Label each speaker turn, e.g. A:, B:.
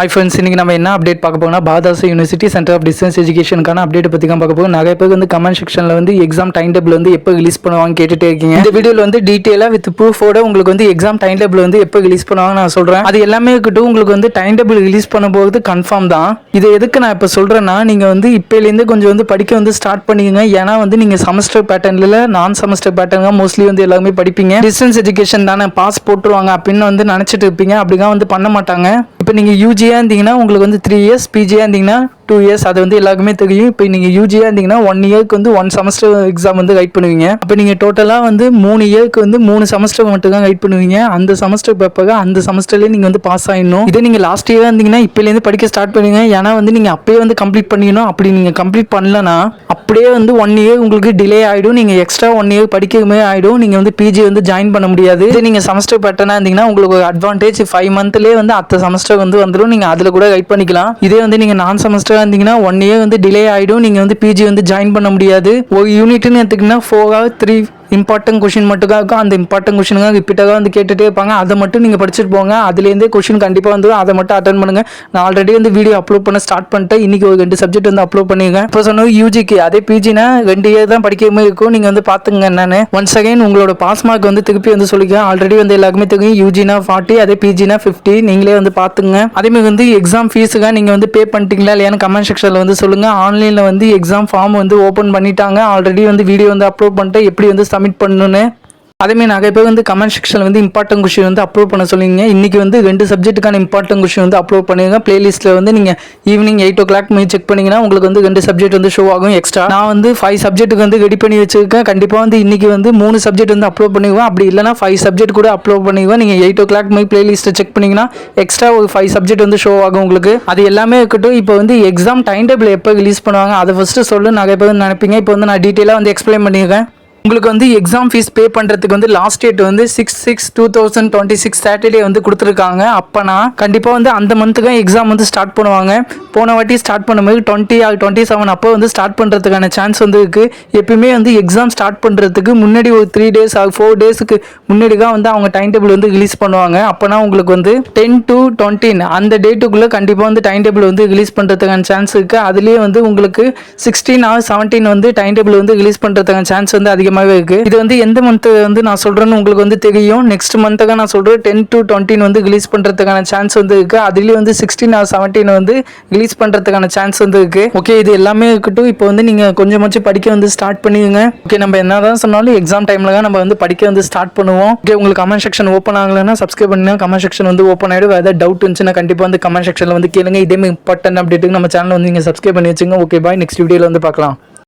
A: Hi friends, இன்னைக்கு நம்ம என்ன அப்டேட் பார்க்க போறோம்னா பாதாசா யூனிவர்சிட்டி சென்டர் ஆஃப் டிஸ்டன்ஸ் எஜுகேஷனுக்கான அப்டேட் பத்தி தான் பார்க்க போறோம். நிறைய பேர் வந்து கமெண்ட் செக்ஷன்ல வந்து எக்ஸாம் டைம் டேபிள் வந்து எப்போ ரிலீஸ் பண்ணுவாங்க கேட்டுட்டே இருக்கீங்க. இந்த வீடியோல வந்து டீடைலா வித் ப்ரூஃபோட உங்களுக்கு வந்து எக்ஸாம் டைம் டேபிள் வந்து எப்போ ரிலீஸ் பண்ணுவாங்க நான் சொல்றேன். அது எல்லாமே இருக்கட்டும், உங்களுக்கு வந்து டைம் டேபிள் ரிலீஸ் பண்ணும்போது கன்ஃபார்ம் தான். இது எதுக்கு நான் இப்போ சொல்றேன்னா, நீங்க வந்து இப்போலேருந்து கொஞ்சம் வந்து படிக்க வந்து ஸ்டார்ட் பண்ணிக்கங்க. ஏன்னா வந்து நீங்க செமஸ்டர் பேட்டர்ன்ல நான் செமஸ்டர் பேட்டர்ன் மோஸ்ட்லி வந்து எல்லாருமே படிப்பீங்க. டிஸ்டன்ஸ் எஜுகேஷன் தானே பாஸ் போட்டுருவாங்க அப்படின்னு வந்து நினைச்சிட்டு இருப்பீங்க. அப்படிதான் வந்து பண்ண மாட்டாங்க. இப்போ நீங்கள் யூஜியாக இருந்தீங்கன்னா உங்களுக்கு வந்து 3 years, பிஜியாக இருந்தீங்கன்னா 2 years. அது வந்து எல்லாருக்குமே தெரியும். இப்போ நீங்கள் யூஜியாக இருந்தீங்கன்னா 1 yearக்கு வந்து 1 செமஸ்டர் எக்ஸாம் வந்து கைட் பண்ணுவீங்க. அப்போ நீங்கள் டோட்டலாக வந்து 3 yearக்கு வந்து 3 செமஸ்டர் மட்டும் தான் கைட் பண்ணுவீங்க. அந்த செமஸ்டர் பேப்பர் அந்த செமஸ்டர்லேயே நீங்கள் வந்து பாஸ் ஆகிடணும். இதே நீங்கள் லாஸ்ட் இயராக இருந்தீங்கன்னா இப்போலேருந்து படிக்க ஸ்டார்ட் பண்ணுவீங்க. ஏன்னா வந்து நீங்கள் அப்பயே வந்து கம்ப்ளீட் பண்ணிக்கணும். அப்படி நீங்கள் கம்ப்ளீட் பண்ணலன்னா அப்படியே வந்து 1 year உங்களுக்கு டிலே ஆகிடும். நீங்கள் எக்ஸ்ட்ரா 1 year படிக்கவே ஆகிடும். நீங்கள் வந்து பிஜி வந்து ஜாயின் பண்ண முடியாது. இதே நீங்கள் செமஸ்டர் பேட்டர்னாக இருந்தீங்கன்னா உங்களுக்கு ஒரு அட்வான்டேஜ் 5 monthலேயே வந்து அடுத்த செமஸ்டர் வந்து வந்துடும். நீங்கள் அதில் கூட கைட் பண்ணிக்கலாம். இதே வந்து நீங்கள் நான் செமஸ்டராக இருந்தீங்கன்னா 1 year வந்து டிலே ஆகிடும். நீங்கள் வந்து பிஜி வந்து ஜாயின் பண்ண முடியாது. ஒரு யூனிட்னு எடுத்துக்கிங்கன்னா 4 or 3 இம்பார்ட்டன்ட் கொஷின் மட்டும் இருக்கும். அந்த இம்பார்ட்டன்ட் கொஷினுக்காக ரிப்பீட்டாக வந்து கேட்டுகிட்டே இருப்பாங்க. அதை மட்டும் நீங்கள் படிச்சுட்டு போங்க. அதுலேருந்தே கொஷின் கண்டிப்பாக வந்து அதை மட்டும் அட்டன் பண்ணுங்கள். நான் ஆல்ரெடி வந்து வீடியோ அப்லோட் பண்ண ஸ்டார்ட் பண்ணிட்டேன். இன்றைக்கி ஒரு 2 சப்ஜெக்ட் வந்து அப்லோட் பண்ணியிருக்கேன். இப்போ சொன்னது யூஜிக்கு, அதே பிஜினா 2 year தான் படிக்கவே இருக்கும். நீங்கள் வந்து பார்த்துங்க என்னன்னு. ஒன்ஸ் அகைன் உங்களோட பாஸ் மார்க் வந்து திருப்பி வந்து சொல்லிக்கிறேன். ஆல்ரெடி வந்து எல்லாருக்குமே தெரியும். யூஜினா 40, அதே பிஜினா 50. நீங்களே வந்து பார்த்துங்க. அதேமாதிரி வந்து எக்ஸாம் ஃபீஸுக்காக நீங்கள் வந்து பே பண்ணிட்டீங்களா இல்லையான்னு கமெண்ட் செக்ஷனில் வந்து சொல்லுங்கள். ஆன்லைனில் வந்து எக்ஸாம் ஃபார்ம் வந்து ஓப்பன் பண்ணிட்டாங்க. ஆல்ரெடி வந்து வீடியோ வந்து அப்லோட் பண்ணிட்டு எப்படி வந்து சப்மிட் பண்ணணுன்னு. அதேமாதிரி நிறைய பேர் வந்து கமெண்ட் செக்ஷனில் வந்து இம்பார்ட்டன்ட் கொஷின் வந்து அப்லோட் பண்ண சொல்லிங்க. இன்றைக்கி வந்து 2 சப்ஜெக்ட்டுக்கான இம்பார்ட்டன்ட் கொஷின் வந்து அப்லோட் பண்ணிடுங்க. பிளேலிஸ்ட்டில் வந்து நீங்கள் ஈவினிங் 8 o'clock செக் பண்ணிங்கன்னா உங்களுக்கு வந்து 2 சப்ஜெக்ட் வந்து ஷோ ஆகும் எக்ஸ்ட்ரா. நான் வந்து 5 சப்ஜெக்ட்டுக்கு வந்து ரெடி பண்ணி வச்சுருக்கேன். கண்டிப்பாக வந்து இன்றைக்கி வந்து 3 சப்ஜெக்ட் வந்து அப்லோட் பண்ணிடுவேன். அப்படி இல்லைனா 5 சப்ஜெக்ட் கூட அப்லோட் பண்ணிடுவேன். நீங்கள் 8 o'clock பிளேலிஸ்ட்டை செக் பண்ணிங்கன்னா எக்ஸ்ட்ரா ஒரு 5 சப்ஜெக்ட் வந்து ஷோ ஆகும் உங்களுக்கு. அது எல்லாமே இருக்கட்டும். இப்போ வந்து எக்ஸாம் டைம் டேபிள் எப்போ ரிலீஸ் பண்ணுவாங்க அதை ஃபஸ்ட்டு சொல்லு. நிறைய பேர் வந்து நினைப்பீங்க. இப்போ வந்து நான் டீட்டெயிலாக வந்து எக்ஸ்பிளைன் பண்ணியிருக்கேன். உங்களுக்கு வந்து எக்ஸாம் ஃபீஸ் பே பண்ணுறதுக்கு வந்து லாஸ்ட் டேட் வந்து 6/6/2026 சாட்டர்டே வந்து கொடுத்துருக்காங்க. அப்போனா கண்டிப்பாக வந்து அந்த மந்த்துக்கு எக்ஸாம் வந்து ஸ்டார்ட் பண்ணுவாங்க. போன வாட்டி ஸ்டார்ட் பண்ணும்போது 20 or 27 அப்போ வந்து ஸ்டார்ட் பண்ணுறதுக்கான சான்ஸ் வந்து இருக்குது. எப்பயுமே வந்து எக்ஸாம் ஸ்டார்ட் பண்ணுறதுக்கு முன்னாடி ஒரு 3 days or 4 daysக்கு முன்னாடி தான் வந்து அவங்க டைம் டேபிள் வந்து ரிலீஸ் பண்ணுவாங்க. அப்போனா உங்களுக்கு வந்து 10 to 20 அந்த டேட்டுக்குள்ளே கண்டிப்பாக வந்து டைம் டேபிள் வந்து ரிலீஸ் பண்ணுறதுக்கான சான்ஸ் இருக்குது. அதுலேயே வந்து உங்களுக்கு 16 or 17 வந்து டைம் டேபிள் வந்து ரிலீஸ் பண்ணுறதுக்கான சான்ஸ் வந்து அதிகமாக இருக்கு. இது வந்து எந்த மந்த் வந்து நான் சொல்றேன்னு உங்களுக்கு வந்து தெரியும். நெக்ஸ்ட் மந்த்தாக நான் சொல்றேன் 10 to 20 வந்து ரிலீஸ் பண்றதுக்கான சான்ஸ் வந்து இருக்கு. அதுலயே வந்து 16 or 17 வந்து ரிலீஸ் பண்றதுக்கான சான்ஸ் வந்து இருக்கு. ஓகே, இது எல்லாமே இருக்கட்டும். இப்போ வந்து நீங்க கொஞ்சமாச்சும் படிக்க வந்து ஸ்டார்ட் பண்ணிடுங்க. ஓகே, நம்ம என்னதான் சொன்னாலும் எக்ஸாம் டைம்ல தான் நம்ம வந்து படிக்க வந்து ஸ்டார்ட் பண்ணுவோம். ஓகே, உங்களுக்கு கமெண்ட் செக்ஷன் ஓப்பன் ஆகலைன்னா சப்ஸ்கிரைப் பண்ணுங்க. கமெண்ட் செக்ஷன் வந்து ஓப்பன் ஆயிடும். ஏதாவது டவுட் இருந்துச்சுன்னா கண்டிப்பா வந்து கமெண்ட் செக்ஷன்ல வந்து கேளுங்க. இதே இம்பார்ட்டன்ட் அப்டேட்டுக்கு நம்ம சேனல் வந்து நீங்க சப்ஸ்கிரைப் பண்ணி வச்சுங்க. ஓகே, பாய். நெக்ஸ்ட் வீடியோல வந்து பார்க்கலாம்.